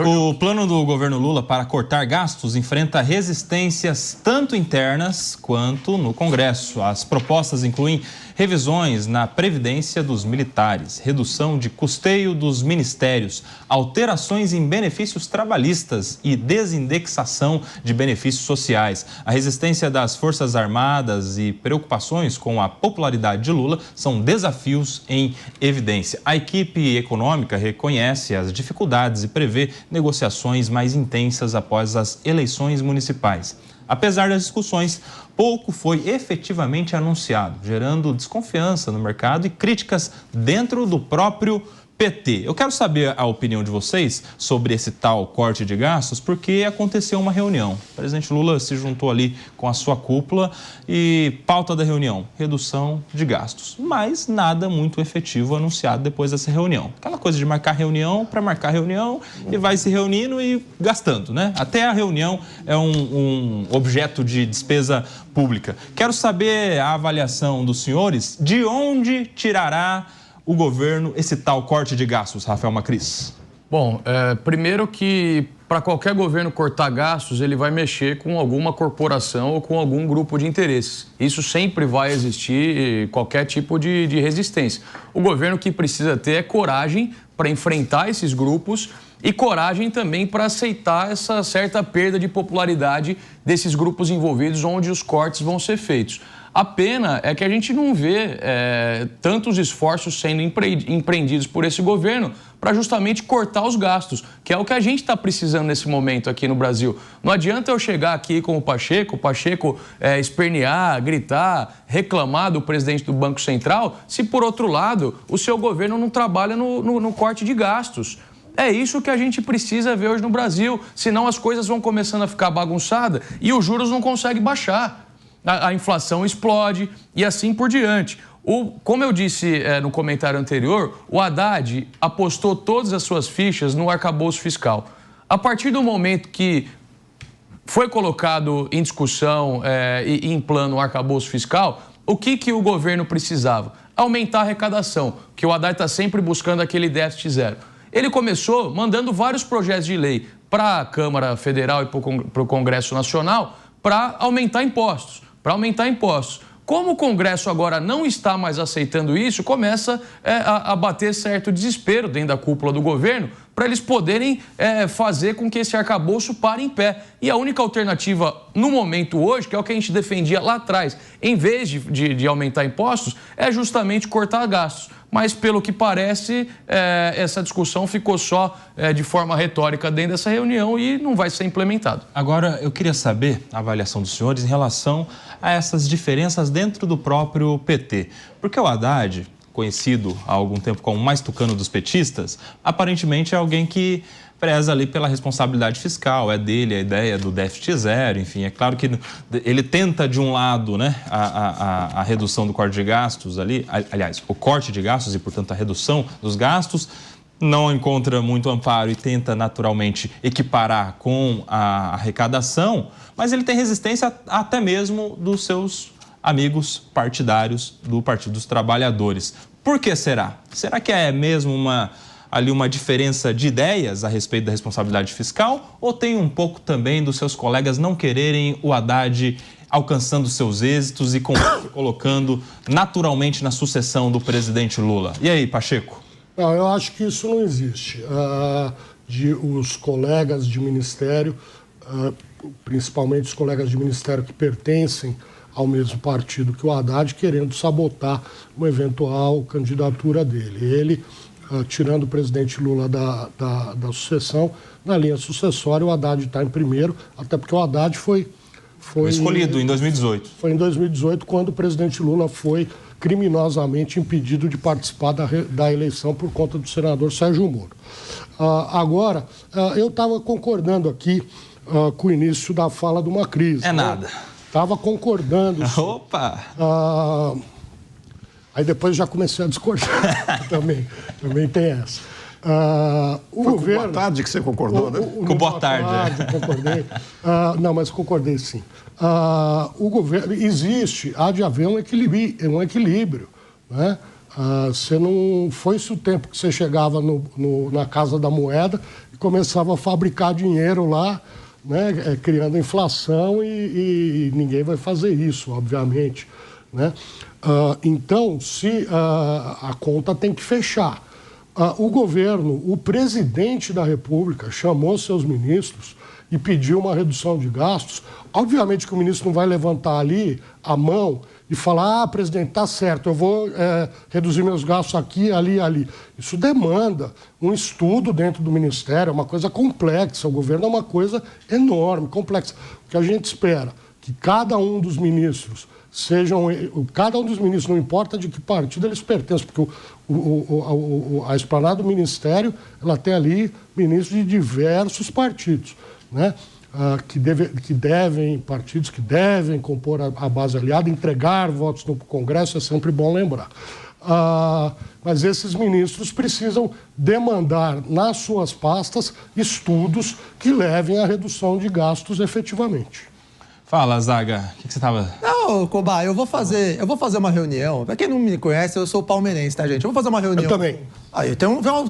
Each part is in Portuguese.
O plano do governo Lula para cortar gastos enfrenta resistências tanto internas quanto no Congresso. As propostas incluem revisões na previdência dos militares, redução de custeio dos ministérios, alterações em benefícios trabalhistas e desindexação de benefícios sociais. A resistência das Forças Armadas e preocupações com a popularidade de Lula são desafios em evidência. A equipe econômica reconhece as dificuldades e prevê negociações mais intensas após as eleições municipais. Apesar das discussões, pouco foi efetivamente anunciado, gerando desconfiança no mercado e críticas dentro do próprio PT. Eu quero saber a opinião de vocês sobre esse tal corte de gastos, porque aconteceu uma reunião. O presidente Lula se juntou ali com a sua cúpula e pauta da reunião, redução de gastos. Mas nada muito efetivo anunciado depois dessa reunião. Aquela coisa de marcar reunião para marcar reunião e vai se reunindo e gastando, né? Até a reunião é um objeto de despesa pública. Quero saber a avaliação dos senhores, de onde tirará o governo esse tal corte de gastos, Rafael Macris? Bom, primeiro que para qualquer governo cortar gastos, ele vai mexer com alguma corporação ou com algum grupo de interesses. Isso sempre vai existir, qualquer tipo de resistência. O governo que precisa ter é coragem para enfrentar esses grupos e coragem também para aceitar essa certa perda de popularidade desses grupos envolvidos onde os cortes vão ser feitos. A pena é que a gente não vê tantos esforços sendo empreendidos por esse governo para justamente cortar os gastos, que é o que a gente está precisando nesse momento aqui no Brasil. Não adianta eu chegar aqui com o Pacheco espernear, gritar, reclamar do presidente do Banco Central, se por outro lado o seu governo não trabalha no corte de gastos. É isso que a gente precisa ver hoje no Brasil, senão as coisas vão começando a ficar bagunçadas e os juros não conseguem baixar. A inflação explode e assim por diante. Como eu disse no comentário anterior, o Haddad apostou todas as suas fichas no arcabouço fiscal. A partir do momento que foi colocado em discussão e em plano o arcabouço fiscal, o que o governo precisava? Aumentar a arrecadação, que o Haddad está sempre buscando aquele déficit zero. Ele começou mandando vários projetos de lei para a Câmara Federal e para o Congresso Nacional para aumentar impostos. Como o Congresso agora não está mais aceitando isso, começa a bater certo desespero dentro da cúpula do governo para eles poderem fazer com que esse arcabouço pare em pé. E a única alternativa no momento hoje, que é o que a gente defendia lá atrás, em vez de aumentar impostos, é justamente cortar gastos. Mas, pelo que parece, essa discussão ficou só de forma retórica dentro dessa reunião e não vai ser implementado. Agora, eu queria saber a avaliação dos senhores em relação a essas diferenças dentro do próprio PT. Porque o Haddad, conhecido há algum tempo como o mais tucano dos petistas, aparentemente é alguém que preza ali pela responsabilidade fiscal, é dele a ideia do déficit zero, enfim, é claro que ele tenta de um lado, né, a redução do corte de gastos ali, aliás, o corte de gastos e, portanto, a redução dos gastos, não encontra muito amparo e tenta naturalmente equiparar com a arrecadação, mas ele tem resistência até mesmo dos seus amigos partidários do Partido dos Trabalhadores. Por que será? Será que é mesmo uma diferença de ideias a respeito da responsabilidade fiscal ou tem um pouco também dos seus colegas não quererem o Haddad alcançando seus êxitos e colocando naturalmente na sucessão do presidente Lula? E aí, Pacheco? Não, eu acho que isso não existe. Os colegas de ministério, principalmente os colegas de ministério que pertencem ao mesmo partido que o Haddad, querendo sabotar uma eventual candidatura dele. Ele, tirando o presidente Lula da sucessão, na linha sucessória o Haddad está em primeiro, até porque o Haddad foi escolhido em 2018. Foi em 2018, quando o presidente Lula foi criminosamente impedido de participar da eleição por conta do senador Sérgio Moro. Agora, eu estava concordando aqui com o início da fala do Macris. Nada. Estava concordando. Opa! Aí depois já comecei a discordar. também tem essa. Foi com boa tarde que você concordou, né? Com boa tarde. Concordei. Não, mas concordei sim. O governo há de haver um equilíbrio, né? Foi-se o tempo que você chegava na Casa da Moeda e começava a fabricar dinheiro lá, né, criando inflação, e ninguém vai fazer isso, obviamente, né? Então, a conta tem que fechar. O governo, o presidente da República chamou seus ministros e pediu uma redução de gastos. Obviamente que o ministro não vai levantar ali a mão e falar: presidente, está certo, eu vou reduzir meus gastos aqui, ali e ali. Isso demanda um estudo dentro do Ministério, é uma coisa complexa. O governo é uma coisa enorme, complexa. O que a gente espera que cada um dos ministros não importa de que partido eles pertencem, porque a esplanada do Ministério, ela tem ali ministros de diversos partidos, né? Partidos que devem compor a base aliada, entregar votos no Congresso, é sempre bom lembrar. Mas esses ministros precisam demandar nas suas pastas estudos que levem à redução de gastos efetivamente. Fala, Zaga, o que você estava... Não, Cobá, eu vou fazer uma reunião. Para quem não me conhece, eu sou palmeirense, tá, gente? Eu vou fazer uma reunião... Eu também. Aí, tem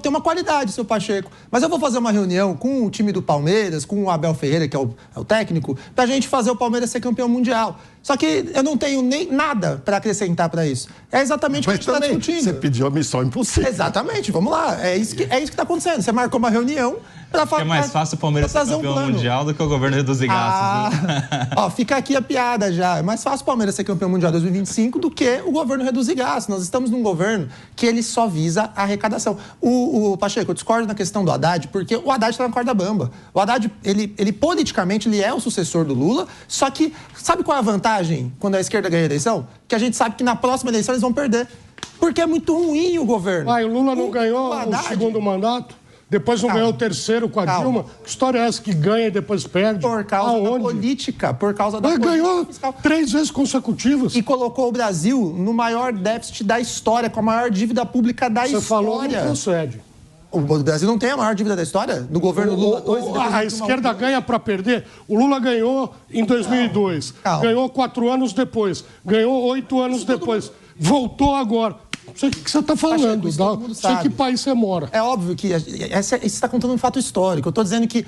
uma qualidade, seu Pacheco. Mas eu vou fazer uma reunião com o time do Palmeiras, com o Abel Ferreira, que é o técnico, pra gente fazer o Palmeiras ser campeão mundial. Só que eu não tenho nem nada para acrescentar para isso. É exatamente o que a gente está discutindo. Você pediu a missão impossível. Exatamente, vamos lá. É isso que está acontecendo. Você marcou uma reunião... É mais fácil o Palmeiras ser campeão mundial do que o governo reduzir gastos. Ó, fica aqui a piada já. É mais fácil o Palmeiras ser campeão mundial em 2025 do que o governo reduzir gastos. Nós estamos num governo que ele só visa a arrecadação. O Pacheco, eu discordo na questão do Haddad, porque o Haddad está na corda bamba. O Haddad, ele politicamente, ele é o sucessor do Lula, só que sabe qual é a vantagem quando a esquerda ganha a eleição? Que a gente sabe que na próxima eleição eles vão perder. Porque é muito ruim o governo. O Lula não ganhou o segundo mandato? Depois não ganhou o terceiro com a Dilma? Que história é essa que ganha e depois perde? Por causa da política, por causa da política ganhou fiscal. 3 vezes consecutivas. E colocou o Brasil no maior déficit da história, com a maior dívida pública da história. Você falou, não procede. O Brasil não tem a maior dívida da história? No governo Lula 2... A esquerda ganha para perder. O Lula ganhou em 2002. Ganhou 4 anos depois. Ganhou 8 anos depois. Voltou agora. Não sei o que você está falando, não sei que país você mora. É óbvio que isso está contando um fato histórico. Eu estou dizendo que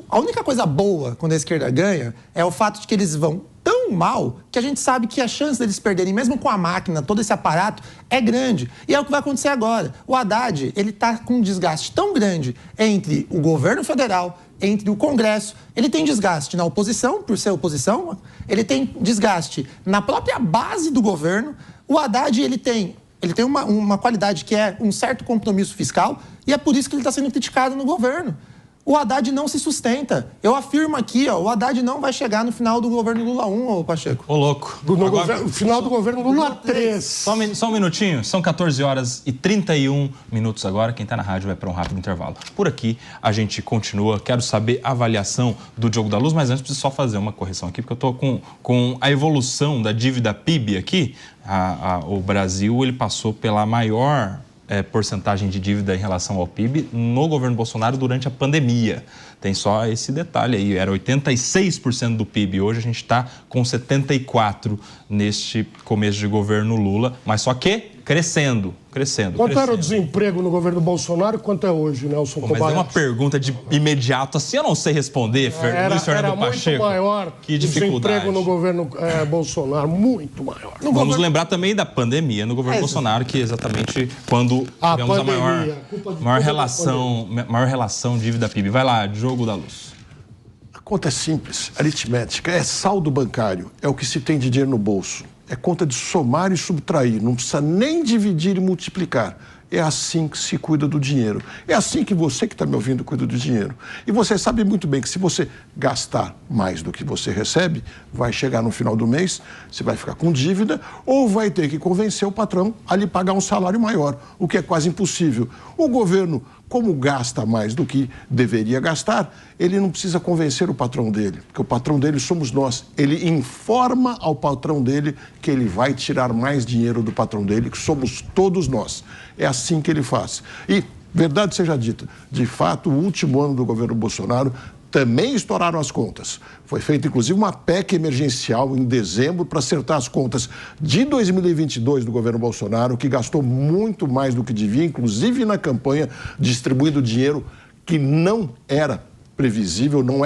a única coisa boa quando a esquerda ganha é o fato de que eles vão tão mal que a gente sabe que a chance deles perderem, mesmo com a máquina, todo esse aparato, é grande. E é o que vai acontecer agora. O Haddad, ele está com um desgaste tão grande entre o governo federal, entre o Congresso. Ele tem desgaste na oposição, por ser oposição. Ele tem desgaste na própria base do governo. O Haddad, ele tem uma qualidade que é um certo compromisso fiscal e é por isso que ele está sendo criticado no governo. O Haddad não se sustenta. Eu afirmo aqui, o Haddad não vai chegar no final do governo Lula 1, Pacheco. Ô, louco. No final do governo Lula 3. Só um minutinho. São 14 horas e 31 minutos agora. Quem está na rádio vai para um rápido intervalo. Por aqui, a gente continua. Quero saber a avaliação do Diogo da Luz, mas antes preciso só fazer uma correção aqui, porque eu estou com a evolução da dívida PIB aqui. O Brasil, ele passou pela maior porcentagem de dívida em relação ao PIB no governo Bolsonaro durante a pandemia. Tem só esse detalhe aí, era 86% do PIB, hoje a gente está com 74% neste começo de governo Lula, mas só que crescendo. Quanto era o desemprego no governo Bolsonaro e quanto é hoje, Nelson Kobayashi? Mas é uma pergunta de imediato, assim eu não sei responder, Luiz Fernando Pacheco. Era muito maior que dificuldade. O desemprego no governo Bolsonaro, muito maior. Vamos lembrar também da pandemia no governo Bolsonaro, que exatamente quando tivemos a maior relação dívida-PIB. Vai lá, Diogo da Luz. A conta é simples, aritmética, é saldo bancário, é o que se tem de dinheiro no bolso. É conta de somar e subtrair, não precisa nem dividir e multiplicar. É assim que se cuida do dinheiro. É assim que você que está me ouvindo cuida do dinheiro. E você sabe muito bem que se você gastar mais do que você recebe, vai chegar no final do mês, você vai ficar com dívida ou vai ter que convencer o patrão a lhe pagar um salário maior, o que é quase impossível. O governo, como gasta mais do que deveria gastar, ele não precisa convencer o patrão dele, porque o patrão dele somos nós. Ele informa ao patrão dele que ele vai tirar mais dinheiro do patrão dele, que somos todos nós. É assim que ele faz. E, verdade seja dita, de fato, o último ano do governo Bolsonaro também estouraram as contas. Foi feita, inclusive, uma PEC emergencial em dezembro para acertar as contas de 2022 do governo Bolsonaro, que gastou muito mais do que devia, inclusive na campanha, distribuindo dinheiro que não era previsível, não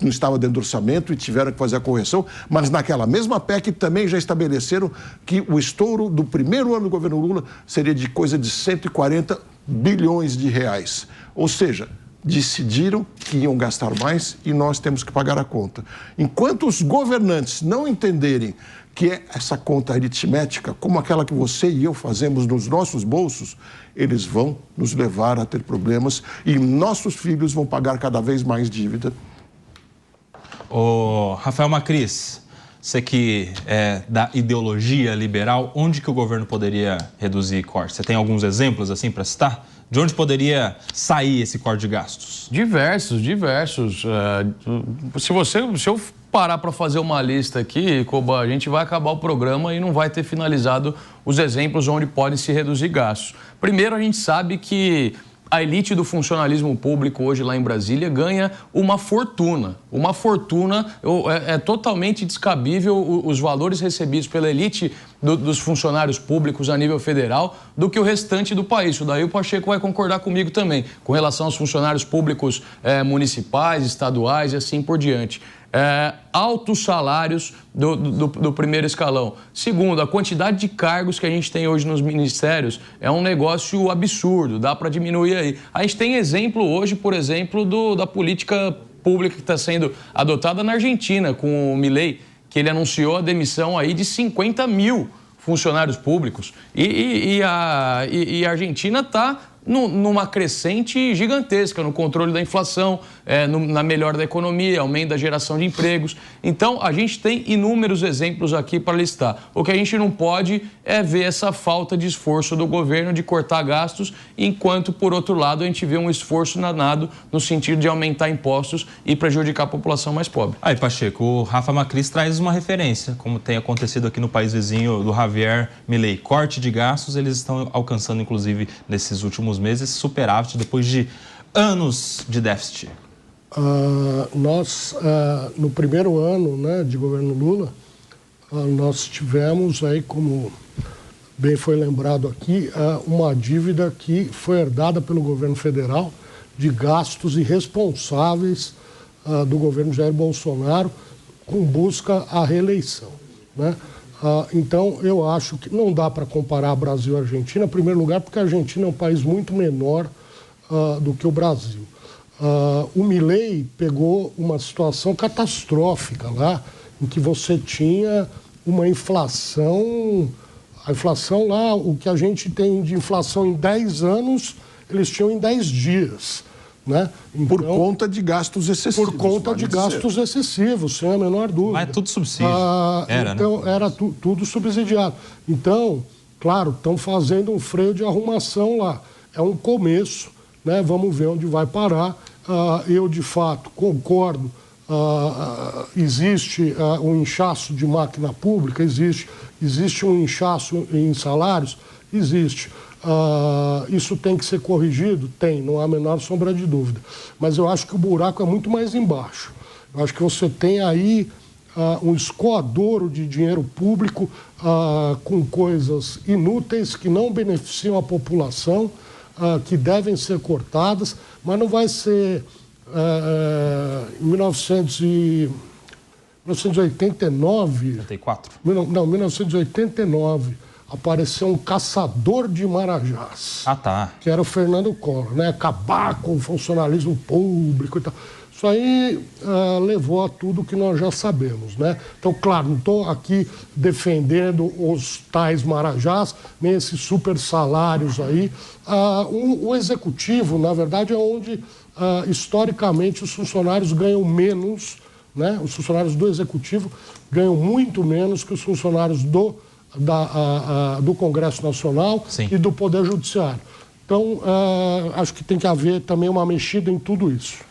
estava dentro do orçamento e tiveram que fazer a correção, mas naquela mesma PEC também já estabeleceram que o estouro do primeiro ano do governo Lula seria de coisa de 140 bilhões de reais. Ou seja, decidiram que iam gastar mais e nós temos que pagar a conta. Enquanto os governantes não entenderem que é essa conta aritmética, como aquela que você e eu fazemos nos nossos bolsos, eles vão nos levar a ter problemas e nossos filhos vão pagar cada vez mais dívida. Ô, Rafael Macris, você que é da ideologia liberal, onde que o governo poderia reduzir cortes? Você tem alguns exemplos assim para citar? De onde poderia sair esse corte de gastos? Diversos. Se eu parar para fazer uma lista aqui, Koba, a gente vai acabar o programa e não vai ter finalizado os exemplos onde pode se reduzir gastos. Primeiro, a gente sabe que a elite do funcionalismo público hoje lá em Brasília ganha uma fortuna. Uma fortuna, é totalmente descabível os valores recebidos pela elite dos funcionários públicos a nível federal do que o restante do país. Isso daí o Pacheco vai concordar comigo também, com relação aos funcionários públicos municipais, estaduais e assim por diante. Altos salários do primeiro escalão. Segundo, a quantidade de cargos que a gente tem hoje nos ministérios é um negócio absurdo, dá para diminuir aí. A gente tem exemplo hoje, por exemplo, da política pública que está sendo adotada na Argentina, com o Milei, que ele anunciou a demissão aí de 50 mil funcionários públicos. E a Argentina está numa crescente gigantesca no controle da inflação, na melhora da economia, aumento da geração de empregos. Então, a gente tem inúmeros exemplos aqui para listar. O que a gente não pode é ver essa falta de esforço do governo de cortar gastos, enquanto, por outro lado, a gente vê um esforço danado no sentido de aumentar impostos e prejudicar a população mais pobre. Aí, Pacheco, o Rafa Macris traz uma referência, como tem acontecido aqui no país vizinho do Javier Milei. Corte de gastos, eles estão alcançando, inclusive, nesses últimos meses, superávit depois de anos de déficit. Nós, no primeiro ano, né, de governo Lula, nós tivemos aí, como bem foi lembrado aqui, uma dívida que foi herdada pelo governo federal de gastos irresponsáveis do governo Jair Bolsonaro com busca à reeleição, né? Então, eu acho que não dá para comparar Brasil e Argentina, em primeiro lugar, porque a Argentina é um país muito menor do que o Brasil. O Milei pegou uma situação catastrófica lá, em que você tinha uma inflação, a inflação lá, o que a gente tem de inflação em 10 anos, eles tinham em 10 dias. Né? Então, por conta de gastos excessivos. Por conta de gastos excessivos, sem a menor dúvida. Mas é tudo subsídio. Então, né? Era tudo subsidiado. Então, claro, estão fazendo um freio de arrumação lá. É um começo, né? Vamos ver onde vai parar. Eu, de fato, concordo. Existe um inchaço de máquina pública? Existe um inchaço em salários? Existe. Isso tem que ser corrigido? Tem, não há a menor sombra de dúvida. Mas eu acho que o buraco é muito mais embaixo. Eu acho que você tem aí um escoadouro de dinheiro público com coisas inúteis que não beneficiam a população, que devem ser cortadas, mas não vai ser em 1989... 84? Não, 1989... apareceu um caçador de marajás. Tá. Que era o Fernando Collor, né? Acabar com o funcionalismo público e tal. Isso aí levou a tudo que nós já sabemos, né? Então, claro, não estou aqui defendendo os tais marajás, nem esses super salários aí. O executivo, na verdade, é onde, historicamente, os funcionários ganham menos, né? Os funcionários do executivo ganham muito menos que os funcionários do Congresso Nacional. Sim. E do Poder Judiciário. Então, acho que tem que haver também uma mexida em tudo isso.